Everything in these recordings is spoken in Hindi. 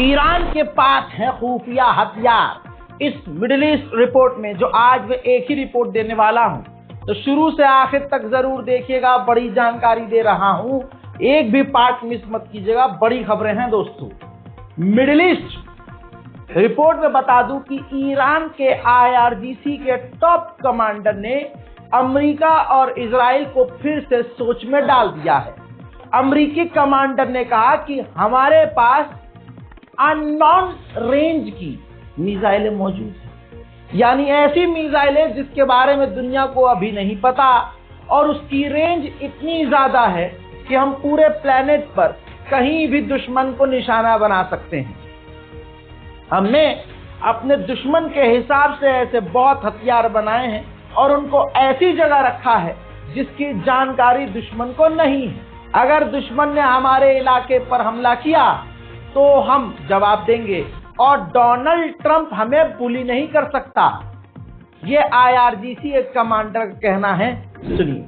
ईरान के पास है खुफिया हथियार। इस मिडिल ईस्ट रिपोर्ट में जो आज मैं एक ही रिपोर्ट देने वाला हूं, तो शुरू से आखिर तक जरूर देखिएगा। बड़ी जानकारी दे रहा हूं, एक भी पार्ट मिस मत कीजिएगा। बड़ी खबरें हैं दोस्तों। मिडिल ईस्ट रिपोर्ट में बता दूं कि ईरान के IRGC के टॉप कमांडर ने अमेरिका और इजराइल को फिर से सोच में डाल दिया है। अमेरिकी कमांडर ने कहा कि हमारे पास अननोन रेंज की मिसाइलें मौजूद हैं, यानी ऐसी मिसाइलें जिसके बारे में दुनिया को अभी नहीं पता, और उसकी रेंज इतनी ज्यादा है कि हम पूरे प्लेनेट पर कहीं भी दुश्मन को निशाना बना सकते हैं। हमने अपने दुश्मन के हिसाब से ऐसे बहुत हथियार बनाए हैं और उनको ऐसी जगह रखा है जिसकी जानकारी दुश्मन को नहीं है। अगर दुश्मन ने हमारे इलाके पर हमला किया तो हम जवाब देंगे, और डोनाल्ड ट्रंप हमें बुली नहीं कर सकता। ये IRGC एक कमांडर का कहना है, सुनिए।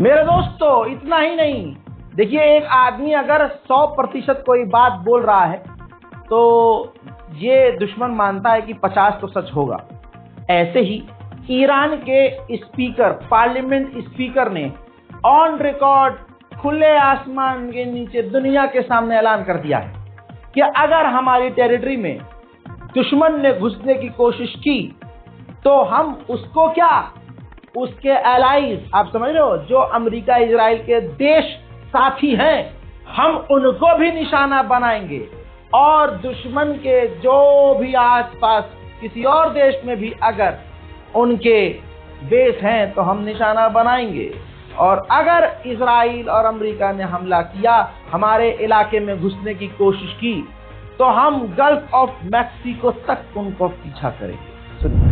मेरे दोस्तों, इतना ही नहीं, देखिए, एक आदमी अगर 100% कोई बात बोल रहा है तो ये दुश्मन मानता है कि 50 तो सच होगा। ऐसे ही ईरान के स्पीकर, पार्लियामेंट स्पीकर ने ऑन रिकॉर्ड खुले आसमान के नीचे दुनिया के सामने ऐलान कर दिया है कि अगर हमारी टेरिटरी में दुश्मन ने घुसने की कोशिश की तो हम उसको क्या, उसके एलाइज, आप समझ रहे हो, जो अमेरिका इजराइल के देश साथी हैं, हम उनको भी निशाना बनाएंगे, और दुश्मन के जो भी आसपास किसी और देश में भी अगर उनके बेस हैं तो हम निशाना बनाएंगे। और अगर इजराइल और अमेरिका ने हमला किया, हमारे इलाके में घुसने की कोशिश की, तो हम गल्फ ऑफ मैक्सिको तक उनको पीछा करेंगे।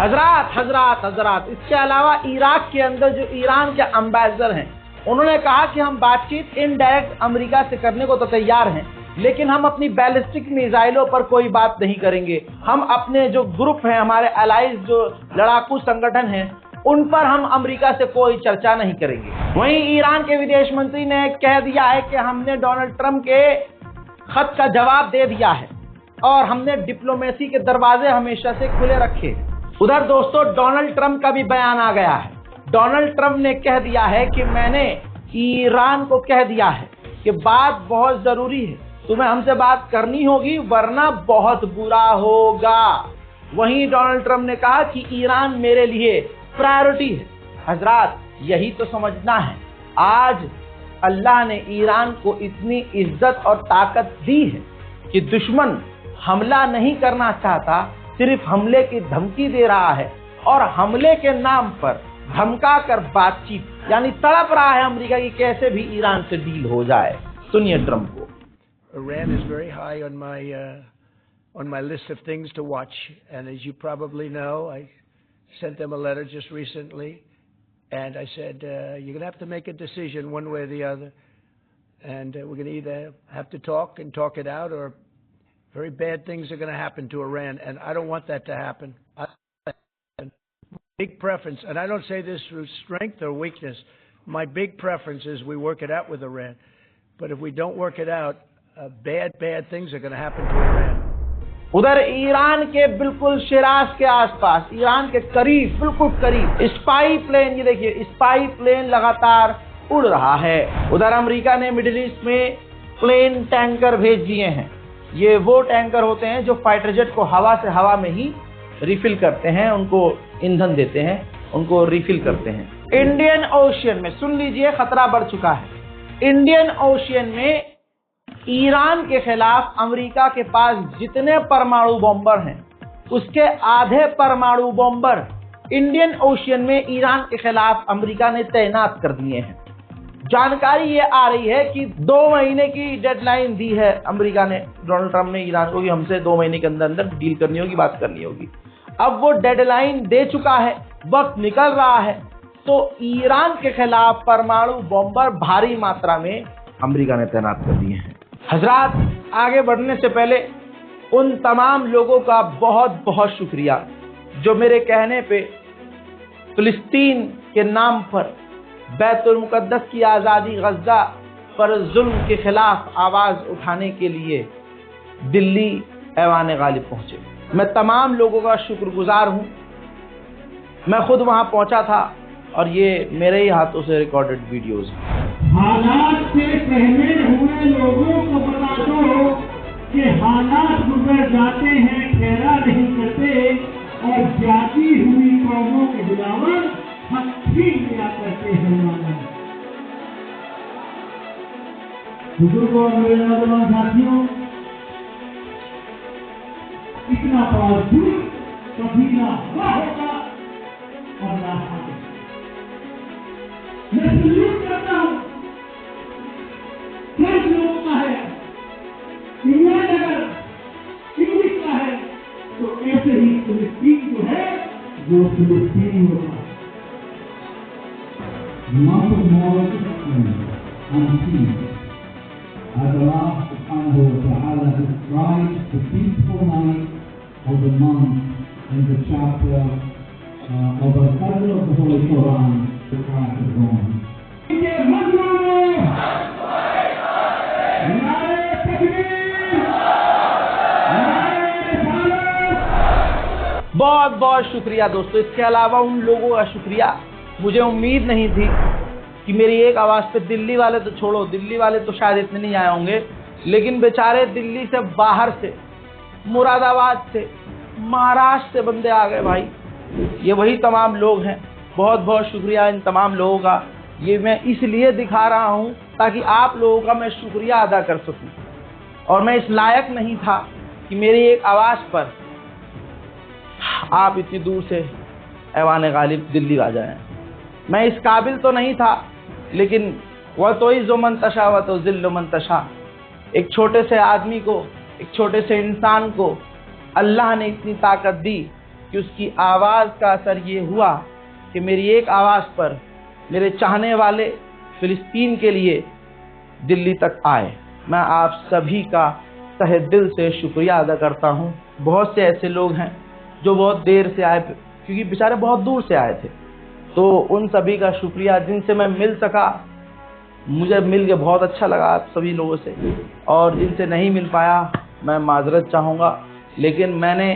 हजरात, इसके अलावा इराक के अंदर जो ईरान के एम्बेसडर हैं, उन्होंने कहा कि हम बातचीत इनडायरेक्ट अमेरिका से करने को तो तैयार हैं, लेकिन हम अपनी बैलिस्टिक मिसाइलों पर कोई बात नहीं करेंगे। हम अपने जो ग्रुप हैं, हमारे अलाइज जो लड़ाकू संगठन हैं, उन पर हम अमेरिका से कोई चर्चा नहीं करेंगे। वहीं ईरान के विदेश मंत्री ने कह दिया है कि हमने डोनाल्ड ट्रंप के खत का जवाब दे दिया है और हमने डिप्लोमेसी के दरवाजे हमेशा से खुले रखे। उधर दोस्तों, डोनाल्ड ट्रंप का भी बयान आ गया है। डोनाल्ड ट्रंप ने कह दिया है कि मैंने ईरान को कह दिया है कि बात बहुत जरूरी है, तुम्हें हमसे बात करनी होगी वरना बहुत बुरा होगा। वहीं डोनाल्ड ट्रंप ने कहा कि ईरान मेरे लिए प्रायोरिटी है। हजरात, यही तो समझना है। आज अल्लाह ने ईरान को इतनी इज्जत और ताकत दी है कि दुश्मन हमला नहीं करना चाहता, सिर्फ हमले की धमकी दे रहा है, और हमले के नाम पर धमका कर बातचीत, यानी तड़प रहा है अमेरिका की कैसे भी ईरान से डील हो जाए। सुनिए ट्रंप को। Iran is very high on my list of things to watch, and as you probably know, I sent them a letter just recently, and I said you're going to have to make a decision one way or the other, and we're going to either have to talk and talk it out, or very bad things are going to happen to Iran, and I don't want that to happen. Big preference, and I don't say this through strength or weakness. My big preference is we work it out with Iran, but if we don't work it out, bad things are going to happen to Iran. उधर ईरान के बिल्कुल शिराज के आसपास, ईरान के करीब, बिल्कुल करीब स्पाई प्लेन, ये देखिए स्पाई प्लेन लगातार उड़ रहा है। उधर अमेरिका ने मिडिल ईस्ट में प्लेन टैंकर भेज दिए हैं। ये वो टैंकर होते हैं जो फाइटर जेट को हवा से हवा में ही रिफिल करते हैं, उनको ईंधन देते हैं, उनको रिफिल करते हैं। इंडियन ओशियन में, सुन लीजिए, खतरा बढ़ चुका है। इंडियन ओशियन में ईरान के खिलाफ अमेरिका के पास जितने परमाणु बॉम्बर हैं उसके आधे परमाणु बॉम्बर इंडियन ओशियन में ईरान के खिलाफ अमेरिका ने तैनात कर दिए हैं। जानकारी ये आ रही है कि 2 महीने की डेडलाइन दी है अमेरिका ने, डोनाल्ड ट्रंप ने ईरान को, कि हमसे 2 महीने के अंदर अंदर डील करनी होगी, बात करनी होगी। अब वो डेडलाइन दे चुका है, वक्त निकल रहा है, तो ईरान के खिलाफ परमाणु बॉम्बर भारी मात्रा में अमेरिका ने तैनात कर दिए हैं। हजरात, आगे बढ़ने से पहले उन तमाम लोगों का बहुत बहुत शुक्रिया जो मेरे कहने पे फिलिस्तीन के नाम पर बैतुल मुकद्दस की आज़ादी, गज़ा पर जुल्म के खिलाफ आवाज़ उठाने के लिए दिल्ली ऐवान गालिब पहुंचे। मैं तमाम लोगों का शुक्रगुजार हूं। मैं खुद वहां पहुंचा था और ये मेरे ही हाथों से रिकॉर्डेड वीडियोज़ हैं। हालात से पहले हुए लोगों को बता दो कि हालात गुजर जाते हैं, ठहरा नहीं करते, और जाती हुई कौमों के दिलावर हम ठीक लिया करते हैं। बुजुर्गों और मेरे नौजवान साथियों, इतना बड़ा जुर्म कभी ना हुआ होगा और ना होगा। मैं सल्यूट करता हूँ फ्रेंच लोगों का है, इंग्लैंड अगर इंग्लिश का है तो ऐसे ही फिलिस्तीन जो है वो फिलिस्तीनी होगा। Not of moral and peace, as Allah subhanahu wa ta'ala describes the peaceful night of the month in the chapter of Al-Qadr of the Holy Quran, the Prophet of God. बहुत बहुत शुक्रिया दोस्तों। इसके अलावा उन लोगों का शुक्रिया, मुझे उम्मीद नहीं थी कि मेरी एक आवाज़ पे दिल्ली वाले तो छोड़ो, दिल्ली वाले तो शायद इतने नहीं आए होंगे, लेकिन बेचारे दिल्ली से बाहर से, मुरादाबाद से, महाराष्ट्र से बंदे आ गए भाई। ये वही तमाम लोग हैं। बहुत बहुत शुक्रिया इन तमाम लोगों का। ये मैं इसलिए दिखा रहा हूँ ताकि आप लोगों का मैं शुक्रिया अदा कर सकूँ, और मैं इस लायक नहीं था कि मेरी एक आवाज़ पर आप इतनी दूर से ऐवान गालिब दिल्ली आ जाएं। मैं इस काबिल तो नहीं था, लेकिन वह तो इज़्ज़ु मन तशा व तो ज़िल्लु मन तशा, एक छोटे से आदमी को, एक छोटे से इंसान को अल्लाह ने इतनी ताकत दी कि उसकी आवाज़ का असर ये हुआ कि मेरी एक आवाज़ पर मेरे चाहने वाले फ़िलिस्तीन के लिए दिल्ली तक आए। मैं आप सभी का तहे दिल से शुक्रिया अदा करता हूँ। बहुत से ऐसे लोग हैं जो बहुत देर से आए, क्योंकि बेचारे बहुत दूर से आए थे, तो उन सभी का शुक्रिया। जिनसे मैं मिल सका, मुझे मिल के बहुत अच्छा लगा आप सभी लोगों से, और जिनसे नहीं मिल पाया मैं माजरत चाहूँगा, लेकिन मैंने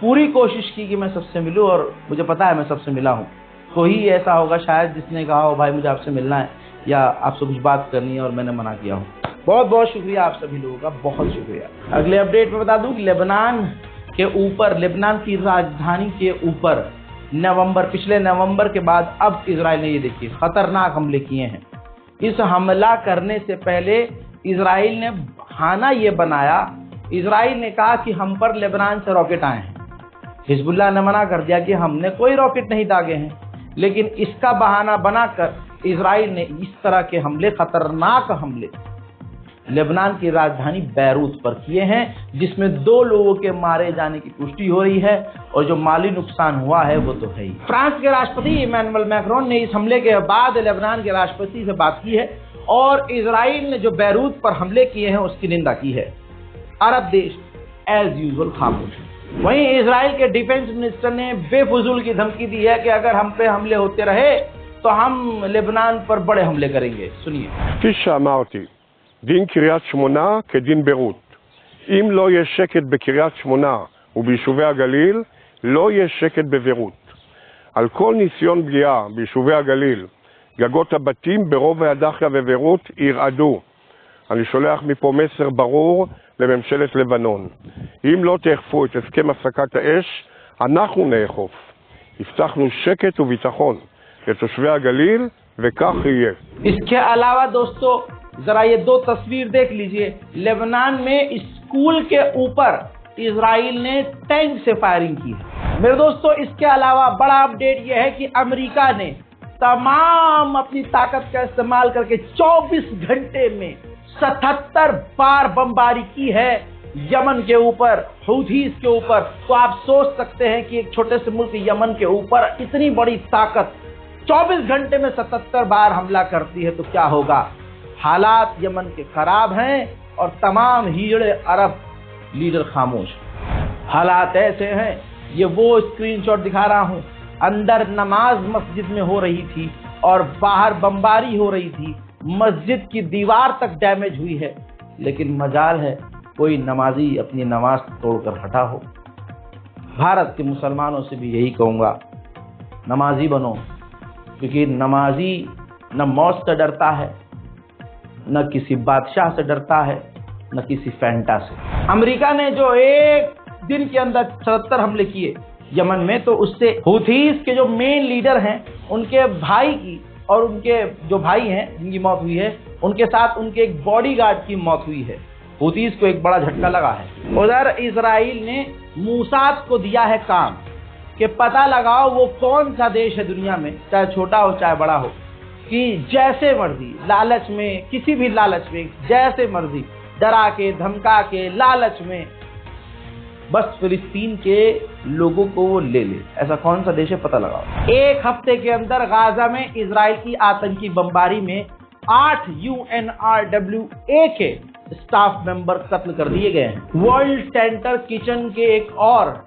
पूरी कोशिश की कि मैं सबसे मिलूँ, और मुझे पता है मैं सबसे मिला हूँ। कोई ऐसा होगा शायद जिसने कहा हो भाई मुझे आपसे मिलना है या आपसे कुछ बात करनी है और मैंने मना किया हो। बहुत बहुत शुक्रिया आप सभी लोगों का, बहुत शुक्रिया। अगले अपडेट में बता दूं कि लेबनान के ऊपर, लेबनान की राजधानी के ऊपर पिछले नवंबर के बाद अब इजराइल ने, ये देखिए, खतरनाक हमले किए हैं। इस हमला करने से पहले इजराइल ने बहाना ये बनाया, इजराइल ने कहा कि हम पर लेबनान से रॉकेट आए हैं। हिजबुल्लाह ने मना कर दिया कि हमने कोई रॉकेट नहीं दागे हैं। लेकिन इसका बहाना बनाकर इजराइल ने इस तरह के हमले, खतरनाक हमले लेबनान की राजधानी बैरूत पर किए हैं, जिसमें 2 लोगों के मारे जाने की पुष्टि हो रही है और जो माली नुकसान हुआ है वो तो है ही। फ्रांस के राष्ट्रपति इमैनुअल मैक्रोन ने इस हमले के बाद लेबनान के राष्ट्रपति से बात की है और इजराइल ने जो बैरूत पर हमले किए हैं उसकी निंदा की है। अरब देश एज यूजुअल खामोश। वहीं इजराइल के डिफेंस मिनिस्टर ने बेफुजूल की धमकी दी है कि अगर हम पे हमले होते रहे तो हम लेबनान पर बड़े हमले करेंगे। सुनिए। כפי שאמרתי, דין קריית שמונה כדין ביירות. אם לא יהיה שקט בקריית שמונה וביישובי הגליל, לא יהיה שקט בביירות. על כל ניסיון פגיעה ביישובי הגליל, גגות הבתים ברובע הדאחיה וביירות ירעדו. אני שולח מפה מסר ברור לממשלת לבנון. אם לא תאכפו את הסכם הפסקת האש, אנחנו נאכוף. הבטחנו שקט וביטחון לתושבי הגליל, וכך יהיה. इसके अलावा दोस्तों जरा ये 2 तस्वीर देख लीजिए। लेबनान में स्कूल के ऊपर इजराइल ने टैंक से फायरिंग की है। मेरे दोस्तों इसके अलावा बड़ा अपडेट ये है कि अमेरिका ने तमाम अपनी ताकत का इस्तेमाल करके 24 घंटे में 77 बार बमबारी की है यमन के ऊपर, हूथीज के ऊपर। तो आप सोच सकते हैं कि एक छोटे से मुल्क यमन के ऊपर इतनी बड़ी ताकत 24 घंटे में 77 बार हमला करती है तो क्या होगा। हालात यमन के खराब हैं और तमाम हीरे अरब लीडर खामोश। हालात ऐसे हैं, ये वो स्क्रीनशॉट दिखा रहा हूं, अंदर नमाज मस्जिद में हो रही थी और बाहर बमबारी हो रही थी। मस्जिद की दीवार तक डैमेज हुई है, लेकिन मजाल है कोई नमाजी अपनी नमाज तोड़कर हटा हो। भारत के मुसलमानों से भी यही कहूँगा, नमाजी बनो, क्योंकि नमाजी न मौत से डरता है, न किसी बादशाह से डरता है, न किसी फैंटा से। अमेरिका ने जो एक दिन के अंदर 77 हमले किए यमन में, तो उससे हूथीज के जो मेन लीडर हैं उनके भाई की और उनके जो भाई हैं जिनकी मौत हुई है, उनके साथ उनके एक बॉडीगार्ड की मौत हुई है। हूथीज को एक बड़ा झटका लगा है। उधर इजराइल ने मूसाद को दिया है काम कि पता लगाओ वो कौन सा देश है दुनिया में, चाहे छोटा हो चाहे बड़ा हो, कि जैसे मर्जी लालच में, किसी भी लालच में, जैसे मर्जी डरा के, धमका के, लालच में बस फिलिस्तीन के लोगों को वो ले ले। ऐसा कौन सा देश है पता लगाओ। एक हफ्ते के अंदर गाजा में इजराइल की आतंकी बमबारी में 8 UNRWA के स्टाफ मेंबर कत्ल कर दिए गए हैं। वर्ल्ड सेंटर किचन के एक और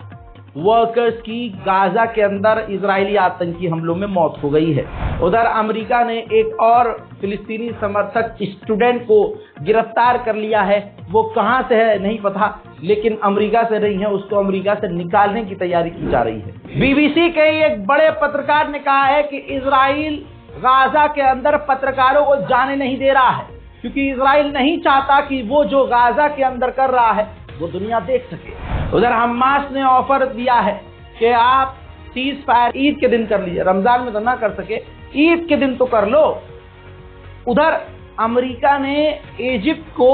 वर्कर्स की गाजा के अंदर इजरायली आतंकी हमलों में मौत हो गई है। उधर अमेरिका ने एक और फिलिस्तीनी समर्थक स्टूडेंट को गिरफ्तार कर लिया है। वो कहां से है नहीं पता, लेकिन अमेरिका से नहीं है, उसको अमेरिका से निकालने की तैयारी की जा रही है। BBC के एक बड़े पत्रकार ने कहा है कि इजराइल गाजा के अंदर पत्रकारों को जाने नहीं दे रहा है, क्योंकि इजराइल नहीं चाहता कि वो जो गाजा के अंदर कर रहा है वो दुनिया देख सके। उधर हमास ने ऑफर दिया है कि आप सीज फायर ईद के दिन कर लीजिए, रमजान में तो ना कर सके, ईद के दिन तो कर लो। उधर अमेरिका ने इजिप्ट को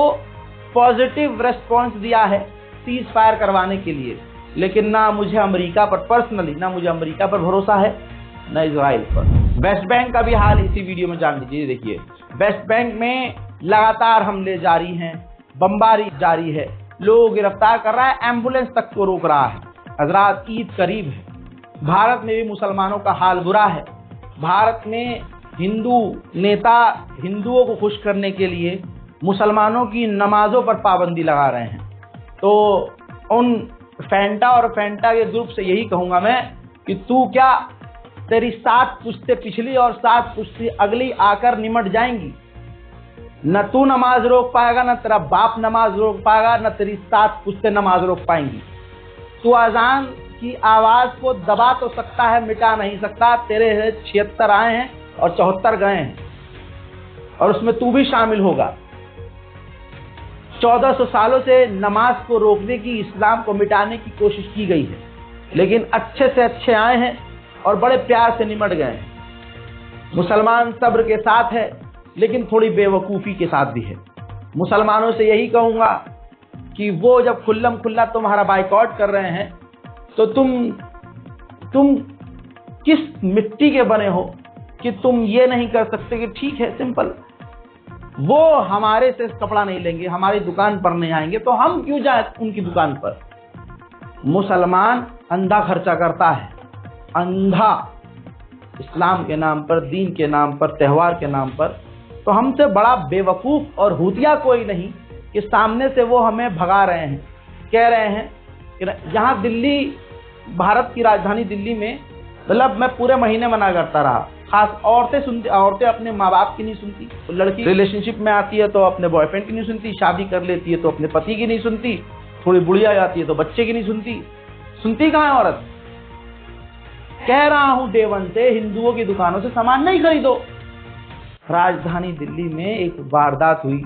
पॉजिटिव रेस्पॉन्स दिया है सीज फायर करवाने के लिए, लेकिन ना मुझे अमेरिका पर पर्सनली, ना मुझे अमेरिका पर भरोसा है, ना इजराइल पर। वेस्ट बैंक का भी हाल इसी वीडियो में जान लीजिए। देखिए, वेस्ट बैंक में लगातार हमले जारी हैं, बमबारी जारी है, लोग गिरफ्तार कर रहा है, एम्बुलेंस तक को रोक रहा है। हजरात, ईद करीब है। भारत में भी मुसलमानों का हाल बुरा है। भारत में हिंदू नेता हिंदुओं को खुश करने के लिए मुसलमानों की नमाजों पर पाबंदी लगा रहे हैं। तो उन फैंटा और फैंटा के ग्रुप से यही कहूंगा मैं कि तू क्या, तेरी 7 पुश्ते पिछली और 7 पुश्ते अगली आकर निमट जाएंगी। न तू नमाज रोक पाएगा, न तेरा बाप नमाज रोक पाएगा, न तेरी 7 पुश्ते नमाज रोक पाएंगी। तू अजान की आवाज को दबा तो सकता है, मिटा नहीं सकता। तेरे 76 आए हैं और 74 गए हैं, और उसमें तू भी शामिल होगा। 1400 सालों से नमाज को रोकने की, इस्लाम को मिटाने की कोशिश की गई है, लेकिन अच्छे से अच्छे आए हैं और बड़े प्यार से निमट गए हैं। मुसलमान सब्र के साथ है, लेकिन थोड़ी बेवकूफ़ी के साथ भी है। मुसलमानों से यही कहूँगा कि वो जब खुल्लम खुल्ला तुम्हारा बाइकआउट कर रहे हैं, तो तुम किस मिट्टी के बने हो कि तुम ये नहीं कर सकते कि ठीक है सिंपल, वो हमारे से कपड़ा नहीं लेंगे, हमारी दुकान पर नहीं आएंगे, तो हम क्यों जाए उनकी दुकान पर। मुसलमान अंधा खर्चा करता है, अंधा, इस्लाम के नाम पर, दीन के नाम पर, त्यौहार के नाम पर। तो हमसे बड़ा बेवकूफ और हुतिया कोई नहीं कि सामने से वो हमें भगा रहे हैं, कह रहे हैं कि यहाँ दिल्ली, भारत की राजधानी दिल्ली में, मतलब मैं पूरे महीने मना करता रहा, खास औरतें सुनती, औरतें अपने माँ बाप की नहीं सुनती, तो लड़की रिलेशनशिप में आती है तो अपने बॉयफ्रेंड की नहीं सुनती, शादी कर लेती है तो अपने पति की नहीं सुनती, थोड़ी बुढ़ी आ जाती है तो बच्चे की नहीं सुनती। सुनती कहाँ है औरत। कह रहा हूं डे वन से, हिंदुओं की दुकानों से सामान नहीं खरीदो। राजधानी दिल्ली में एक वारदात हुई।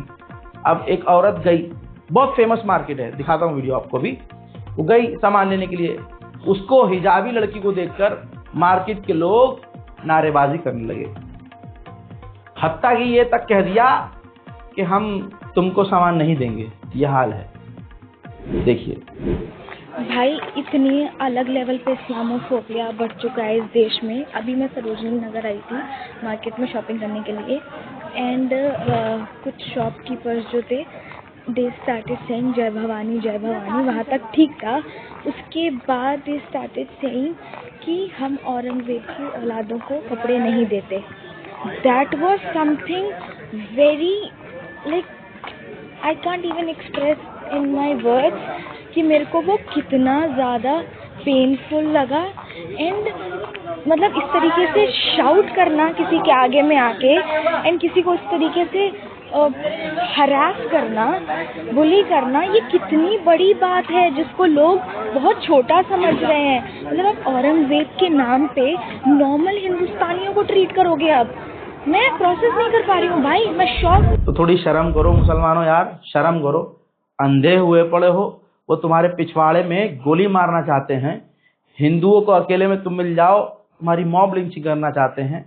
अब एक औरत गई, बहुत फेमस मार्केट है, दिखाता हूँ वीडियो आपको भी, वो गई सामान लेने के लिए, उसको हिजाबी लड़की को देखकर मार्केट के लोग नारेबाजी करने लगे, हत्ता कि ये तक कह दिया कि हम तुमको सामान नहीं देंगे। यह हाल है, देखिए भाई इतनी अलग लेवल पे इस्लामोफोबिया बढ़ चुका है इस देश में। अभी मैं सरोजनी नगर आई थी मार्केट में शॉपिंग करने के लिए, एंड कुछ शॉपकीपर्स जो थे, दे स्टार्टेड सेइंग जय भवानी जय भवानी, वहाँ तक ठीक था। उसके बाद दे स्टार्टेड सेइंग कि हम औरंगजेब की औलादों को कपड़े नहीं देते। That was something very, like I can't even express in my words कि मेरे को वो कितना ज़्यादा पेनफुल लगा। एंड मतलब इस तरीके से शाउट करना किसी के आगे में आके, एंड किसी को इस तरीके से हरास करना, बुली करना, ये कितनी बड़ी बात है जिसको लोग बहुत छोटा समझ रहे हैं। मतलब आप औरंगजेब के नाम पे नॉर्मल हिंदुस्तानियों को ट्रीट करोगे। अब मैं प्रोसेस नहीं कर पा रही हूँ भाई, मैं शॉक। तो थोड़ी शर्म करो मुसलमानों यार, शर्म करो। अंधे हुए पड़े हो, वो तुम्हारे पिछवाड़े में गोली मारना चाहते हैं, हिंदुओं को अकेले में तुम मिल जाओ, तुम्हारी मॉब लिंचिंग करना चाहते हैं।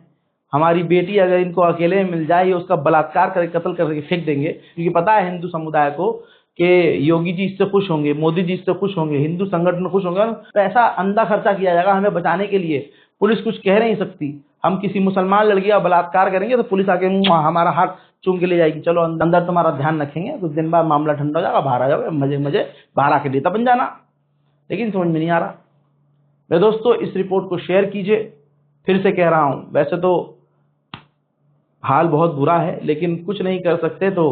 हमारी बेटी अगर इनको अकेले में मिल जाए, ये उसका बलात्कार करके कत्ल करके फेंक देंगे, क्योंकि पता है हिंदू समुदाय को कि योगी जी इससे खुश होंगे, मोदी जी इससे खुश होंगे, हिंदू संगठन खुश होंगे। पैसा अंधा खर्चा किया जाएगा हमें बचाने के लिए। पुलिस कुछ कह नहीं सकती। हम किसी मुसलमान लड़की का बलात्कार करेंगे तो पुलिस आके हमारा हाथ चूम के ले जाएगी, चलो अंदर तुम्हारा ध्यान रखेंगे, कुछ दिन बाद मामला ठंडा हो जाएगा, बाहर आ जाओगे, मजे मजे बाहर आके नेता बन जाना। लेकिन समझ में नहीं आ रहा। मेरे दोस्तों, इस रिपोर्ट को शेयर कीजिए। फिर से कह रहा हूं, वैसे तो हाल बहुत बुरा है, लेकिन कुछ नहीं कर सकते तो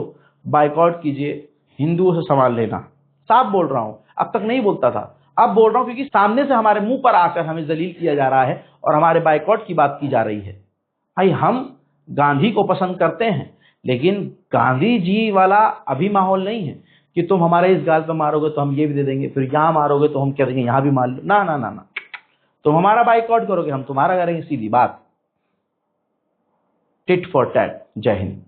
बाइकआउट कीजिए, हिंदुओं से सामान लेना। साफ बोल रहा हूं, अब तक नहीं बोलता था, अब बोल रहा हूं, क्योंकि सामने से हमारे मुंह पर आकर हमें जलील किया जा रहा है और हमारे बाइकआउट की बात की जा रही है। भाई हम गांधी को पसंद करते हैं, लेकिन गांधी जी वाला अभी माहौल नहीं है कि तुम हमारे इस गाल पे मारोगे तो हम ये भी दे देंगे, फिर यहाँ मारोगे तो हम कह देंगे यहाँ भी मार लो। ना ना ना ना, तुम हमारा बाइकआउट करोगे, हम तुम्हारा करेंगे, सीधी बात। Tit for tat. जय हिंद।